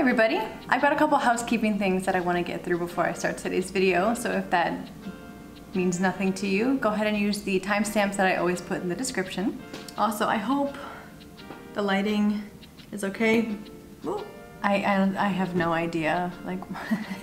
everybody! I've got a couple housekeeping things that I want to get through before I start today's video, so if that means nothing to you, go ahead and use the timestamps that I always put in the description. Also, I hope the lighting is okay. Ooh. I have no idea like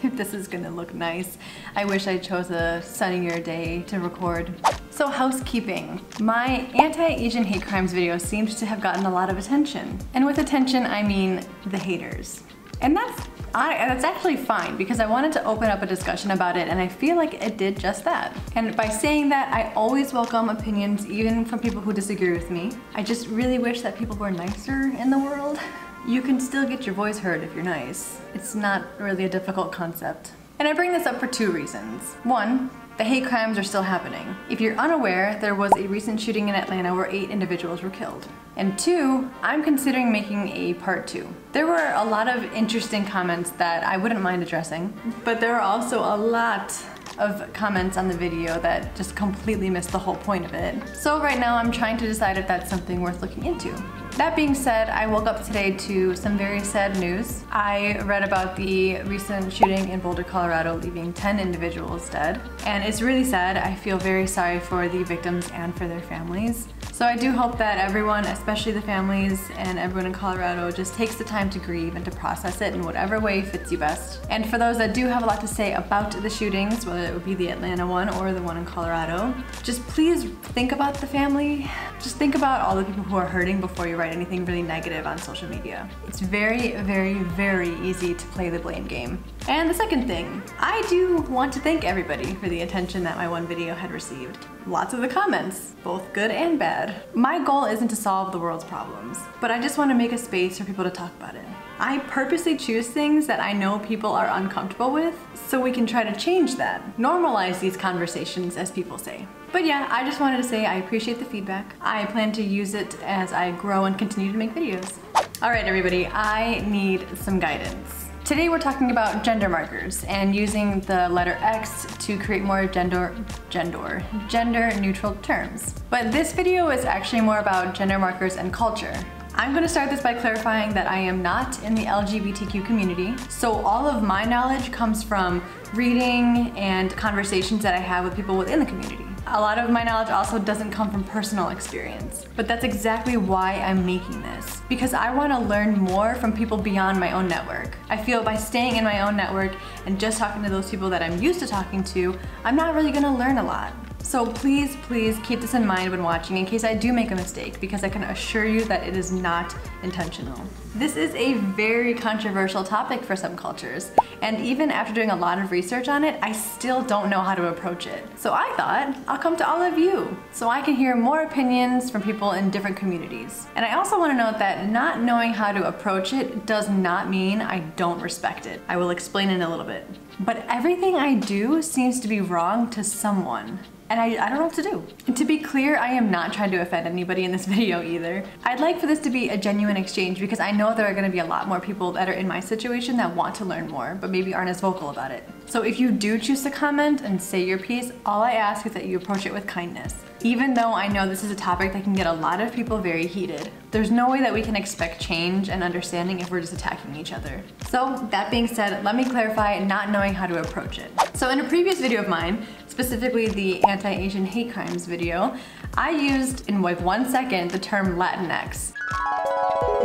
if this is gonna look nice. I wish I chose a sunnier day to record. So housekeeping. My anti-Asian hate crimes video seems to have gotten a lot of attention. And with attention, I mean the haters. And that's actually fine because I wanted to open up a discussion about it and I feel like it did just that. And by saying that, I always welcome opinions even from people who disagree with me. I just really wish that people were nicer in the world. You can still get your voice heard if you're nice. It's not really a difficult concept. And I bring this up for two reasons. One, the hate crimes are still happening. If you're unaware, there was a recent shooting in Atlanta where 8 individuals were killed. And two, I'm considering making a part 2. There were a lot of interesting comments that I wouldn't mind addressing, but there are also a lot of comments on the video that just completely missed the whole point of it. So right now I'm trying to decide if that's something worth looking into. That being said, I woke up today to some very sad news. I read about the recent shooting in Boulder, Colorado, leaving 10 individuals dead. And it's really sad. I feel very sorry for the victims and for their families. So I do hope that everyone, especially the families and everyone in Colorado, just takes the time to grieve and to process it in whatever way fits you best. And for those that do have a lot to say about the shootings, whether it would be the Atlanta one or the one in Colorado, just please think about the family. Just think about all the people who are hurting before you write anything really negative on social media. It's very, very, very easy to play the blame game. And the second thing, I do want to thank everybody for the attention that my one video had received. Lots of the comments, both good and bad. My goal isn't to solve the world's problems, but I just want to make a space for people to talk about it. I purposely choose things that I know people are uncomfortable with, so we can try to change that. Normalize these conversations, as people say. But yeah, I just wanted to say I appreciate the feedback. I plan to use it as I grow and continue to make videos. Alright everybody, I need some guidance. Today we're talking about gender markers and using the letter X to create more gender neutral terms. But this video is actually more about gender markers and culture. I'm going to start this by clarifying that I am not in the LGBTQ community, so all of my knowledge comes from reading and conversations that I have with people within the community. A lot of my knowledge also doesn't come from personal experience, but that's exactly why I'm making this, because I want to learn more from people beyond my own network. I feel by staying in my own network and just talking to those people that I'm used to talking to, I'm not really going to learn a lot. So please, please keep this in mind when watching in case I do make a mistake, because I can assure you that it is not intentional. This is a very controversial topic for some cultures, and even after doing a lot of research on it, I still don't know how to approach it. So I thought I'll come to all of you so I can hear more opinions from people in different communities. And I also want to note that not knowing how to approach it does not mean I don't respect it. I will explain in a little bit. But everything I do seems to be wrong to someone. And I don't know what to do. And to be clear, I am not trying to offend anybody in this video either. I'd like for this to be a genuine exchange because I know there are going to be a lot more people that are in my situation that want to learn more, but maybe aren't as vocal about it. So if you do choose to comment and say your piece, all I ask is that you approach it with kindness. Even though I know this is a topic that can get a lot of people very heated. There's no way that we can expect change and understanding if we're just attacking each other. So that being said, let me clarify not knowing how to approach it. So in a previous video of mine, specifically the anti-Asian hate crimes video, I used in like 1 second the term Latinx.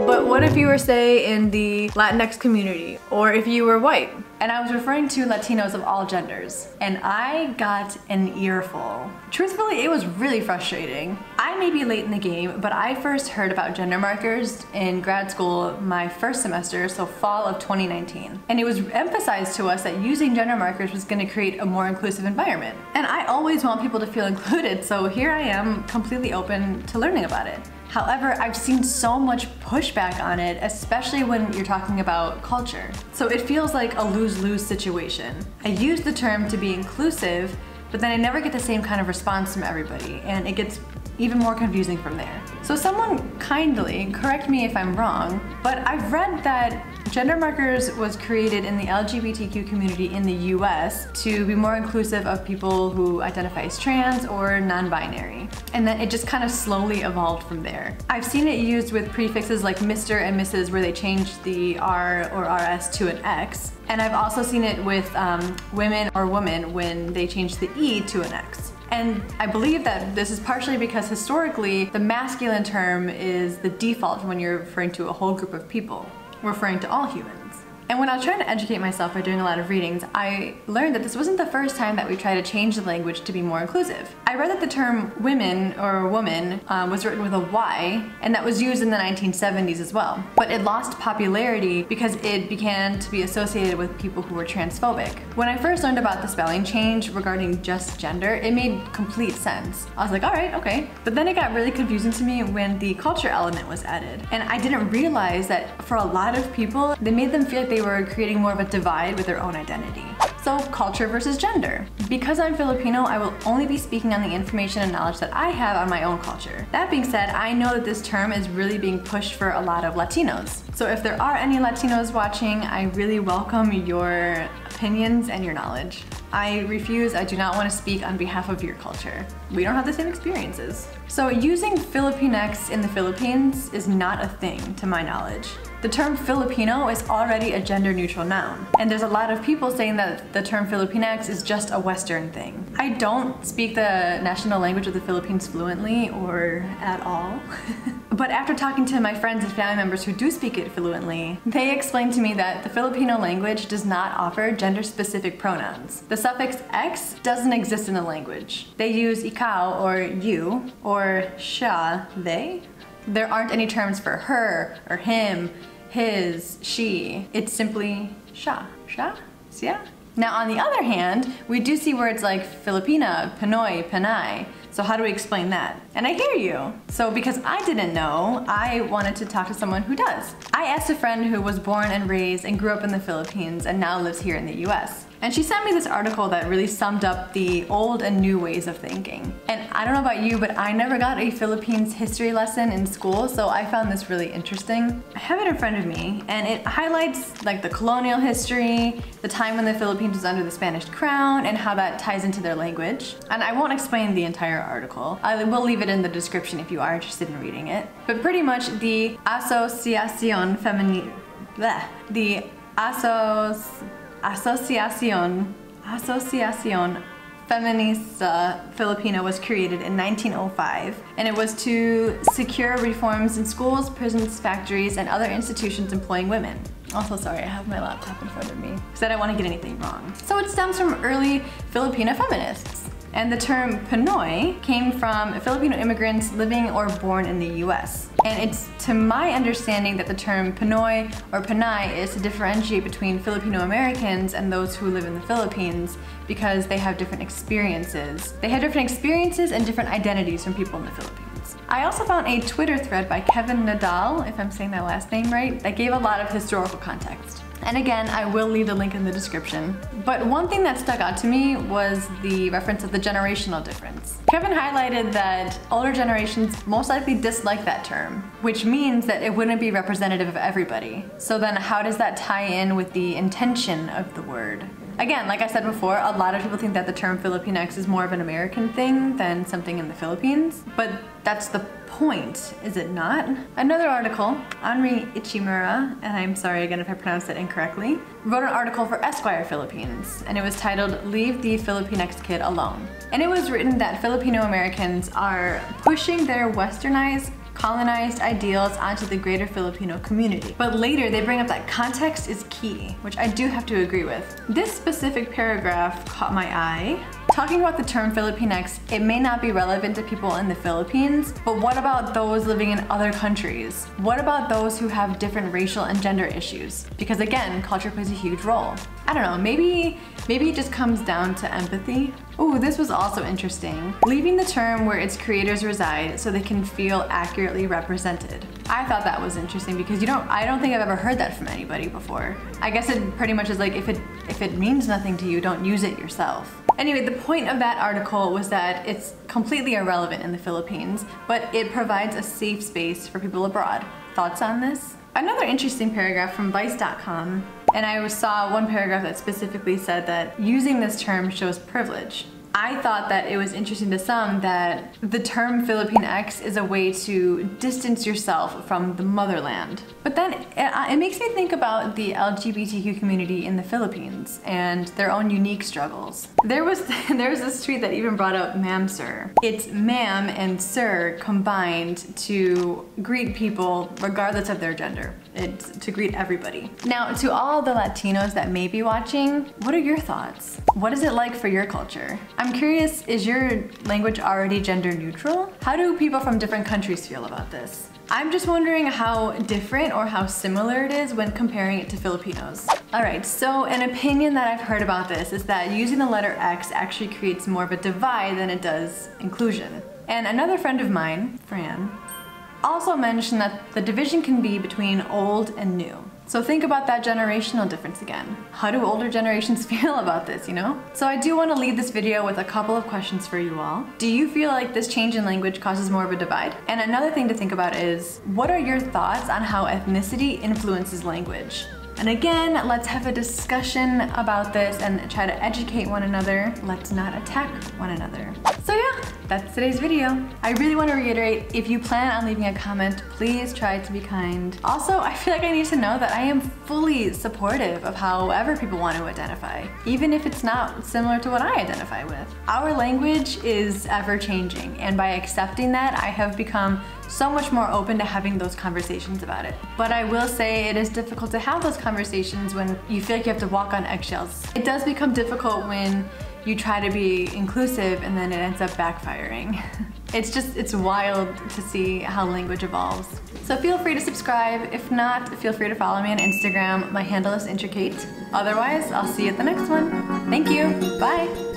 But what if you were, say, in the Latinx community, or if you were white? And I was referring to Latinos of all genders, and I got an earful. Truthfully, it was really frustrating. I may be late in the game, but I first heard about gender markers in grad school my first semester, so fall of 2019. And it was emphasized to us that using gender markers was going to create a more inclusive environment. And I always want people to feel included, so here I am completely open to learning about it. However, I've seen so much pushback on it, especially when you're talking about culture. So it feels like a lose-lose situation. I use the term to be inclusive, but then I never get the same kind of response from everybody, and it gets even more confusing from there. So someone kindly correct me if I'm wrong, but I've read that gender markers was created in the LGBTQ community in the US to be more inclusive of people who identify as trans or non-binary, and then it just kind of slowly evolved from there. I've seen it used with prefixes like Mr. and Mrs. where they changed the R or RS to an X, and I've also seen it with women or woman when they changed the E to an X. And I believe that this is partially because historically the masculine term is the default when you're referring to a whole group of people, referring to all humans. And when I was trying to educate myself by doing a lot of readings, I learned that this wasn't the first time that we tried to change the language to be more inclusive. I read that the term women or woman was written with a Y, and that was used in the 1970s as well. But it lost popularity because it began to be associated with people who were transphobic. When I first learned about the spelling change regarding just gender, it made complete sense. I was like, all right, okay. But then it got really confusing to me when the culture element was added. And I didn't realize that for a lot of people, they made them feel like they were creating more of a divide with their own identity. So culture versus gender. Because I'm Filipino, I will only be speaking on the information and knowledge that I have on my own culture. That being said, I know that this term is really being pushed for a lot of Latinos. So if there are any Latinos watching, I really welcome your opinions and your knowledge. I do not want to speak on behalf of your culture. We don't have the same experiences. So using Filipinx in the Philippines is not a thing to my knowledge. The term Filipino is already a gender-neutral noun, and there's a lot of people saying that the term Filipinx is just a Western thing. I don't speak the national language of the Philippines fluently or at all, but after talking to my friends and family members who do speak it fluently, they explained to me that the Filipino language does not offer gender-specific pronouns. The suffix X doesn't exist in the language. They use ikaw or you, or siya, they. There aren't any terms for her or him, his, she. It's simply siya, siya. Now on the other hand, we do see words like Filipina, Pinoy, Pinay. So how do we explain that? And I hear you. So because I didn't know, I wanted to talk to someone who does. I asked a friend who was born and raised and grew up in the Philippines and now lives here in the US. And she sent me this article that really summed up the old and new ways of thinking. And I don't know about you, but I never got a Philippines history lesson in school, so I found this really interesting. I have it in front of me, and it highlights like the colonial history, the time when the Philippines was under the Spanish crown, and how that ties into their language. And I won't explain the entire article. I will leave it in the description if you are interested in reading it. But pretty much the Asociación Feminista Filipina was created in 1905, and it was to secure reforms in schools, prisons, factories, and other institutions employing women. Also, sorry, I have my laptop in front of me because I don't want to get anything wrong. So it stems from early Filipina feminists. And the term Pinoy came from Filipino immigrants living or born in the US. And it's to my understanding that the term Pinoy or Pinay is to differentiate between Filipino Americans and those who live in the Philippines because they have different experiences. They have different experiences and different identities from people in the Philippines. I also found a Twitter thread by Kevin Nadal, if I'm saying that last name right, that gave a lot of historical context. And again, I will leave the link in the description. But one thing that stuck out to me was the reference of the generational difference. Kevin highlighted that older generations most likely dislike that term, which means that it wouldn't be representative of everybody. So then how does that tie in with the intention of the word? Again, like I said before, a lot of people think that the term Filipinx is more of an American thing than something in the Philippines, but that's the point, is it not? Another article, Henri Ichimura, and I'm sorry again if I pronounced it incorrectly, wrote an article for Esquire Philippines, and it was titled, "Leave the Filipinx Kid Alone." And it was written that Filipino Americans are pushing their westernized, colonized ideals onto the greater Filipino community. But later they bring up that context is key, which I do have to agree with. This specific paragraph caught my eye. Talking about the term Filipinx, it may not be relevant to people in the Philippines, but what about those living in other countries? What about those who have different racial and gender issues? Because again, culture plays a huge role. I don't know, maybe it just comes down to empathy. Ooh, this was also interesting. Leaving the term where its creators reside so they can feel accurately represented. I thought that was interesting because I don't think I've ever heard that from anybody before. I guess it pretty much is like if it means nothing to you, don't use it yourself. Anyway, the point of that article was that it's completely irrelevant in the Philippines, but it provides a safe space for people abroad. Thoughts on this? Another interesting paragraph from Vice.com, and I saw one paragraph that specifically said that using this term shows privilege. I thought that it was interesting to some that the term Filipinx is a way to distance yourself from the motherland. But then it makes me think about the LGBTQ community in the Philippines and their own unique struggles. There was this tweet that even brought up ma'am sir. It's ma'am and sir combined to greet people regardless of their gender. It's to greet everybody. Now, to all the Latinos that may be watching, what are your thoughts? What is it like for your culture? I'm curious, is your language already gender neutral? How do people from different countries feel about this? I'm just wondering how different or how similar it is when comparing it to Filipinos. Alright, so an opinion that I've heard about this is that using the letter X actually creates more of a divide than it does inclusion. And another friend of mine, Fran, also mentioned that the division can be between old and new. So think about that generational difference again. How do older generations feel about this, you know? So I do want to leave this video with a couple of questions for you all. Do you feel like this change in language causes more of a divide? And another thing to think about is, what are your thoughts on how ethnicity influences language? And again, let's have a discussion about this and try to educate one another. Let's not attack one another. So yeah, that's today's video. I really want to reiterate, if you plan on leaving a comment, please try to be kind. Also, I feel like I need to know that I am fully supportive of however people want to identify, even if it's not similar to what I identify with. Our language is ever changing, and by accepting that, I have become so much more open to having those conversations about it. But I will say it is difficult to have those conversations when you feel like you have to walk on eggshells. It does become difficult when you try to be inclusive and then it ends up backfiring. It's wild to see how language evolves. So feel free to subscribe. If not, feel free to follow me on Instagram. My handle is Intricate. Otherwise, I'll see you at the next one. Thank you. Bye.